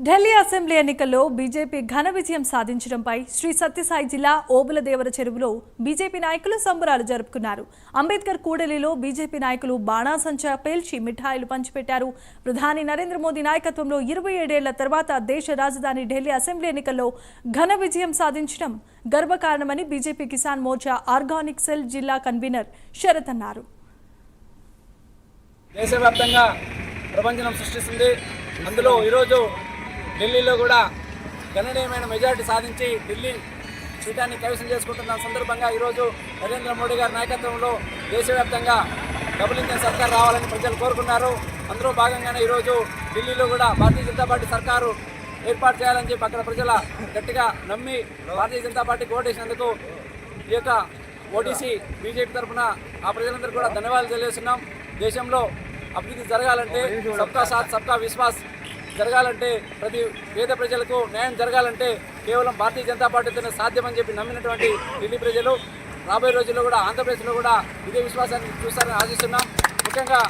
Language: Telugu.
ఢిల్లీ అసెంబ్లీ ఎన్నికల్లో బీజేపీ ఘన విజయం సాధించడంపై శ్రీ సత్యసాయి జిల్లా ఓబులదేవర చెరువులో బీజేపీ నాయకులు సంబరాలు జరుపుకున్నారు. అంబేద్కర్ కూడలిలో బీజేపీ నాయకులు బాణాసంచా పేల్చి మిఠాయిలు పంచిపెట్టారు. ప్రధాని నరేంద్ర మోదీ నాయకత్వంలో 27 ఏళ్ల తర్వాత దేశ రాజధాని ఢిల్లీ అసెంబ్లీ ఎన్నికల్లో ఘన విజయం సాధించడం గర్వకారణమని BJP Kisan Morcha organic cell జిల్లా కన్వీనర్ శరత్ అన్నారు. దేశవ్యాప్తంగా ప్రపంచం సృష్టిస్తుంది. అందులో ఈరోజు ఢిల్లీలో కూడా గణనీయమైన మెజారిటీ సాధించి ఢిల్లీ పీఠాన్ని కైవసం చేసుకుంటున్న సందర్భంగా ఈరోజు నరేంద్ర మోడీ గారి నాయకత్వంలో దేశవ్యాప్తంగా డబుల్ ఇంజన్ సర్కార్ రావాలని ప్రజలు కోరుకున్నారు. అందులో భాగంగానే ఈరోజు ఢిల్లీలో కూడా భారతీయ జనతా పార్టీ సర్కారు ఏర్పాటు చేయాలని చెప్పి అక్కడ ప్రజల గట్టిగా నమ్మి భారతీయ జనతా పార్టీకి ఓటేసినందుకు ఈ యొక్క ఓటీసీ బీజేపీ తరఫున ఆ ప్రజలందరూ కూడా ధన్యవాదాలు తెలియజేస్తున్నాం. దేశంలో అభివృద్ధి జరగాలంటే సబ్కా సాత్ సబ్కా విశ్వాస్ జరగాలంటే ప్రతి పేద ప్రజలకు న్యాయం జరగాలంటే కేవలం భారతీయ జనతా పార్టీతోనే సాధ్యమని చెప్పి నమ్మినటువంటి ఢిల్లీ ప్రజలు రాబోయే రోజుల్లో కూడా ఆంధ్రప్రదేశ్లో కూడా ఇదే విశ్వాసాన్ని చూస్తారని ఆశిస్తున్నాం. ముఖ్యంగా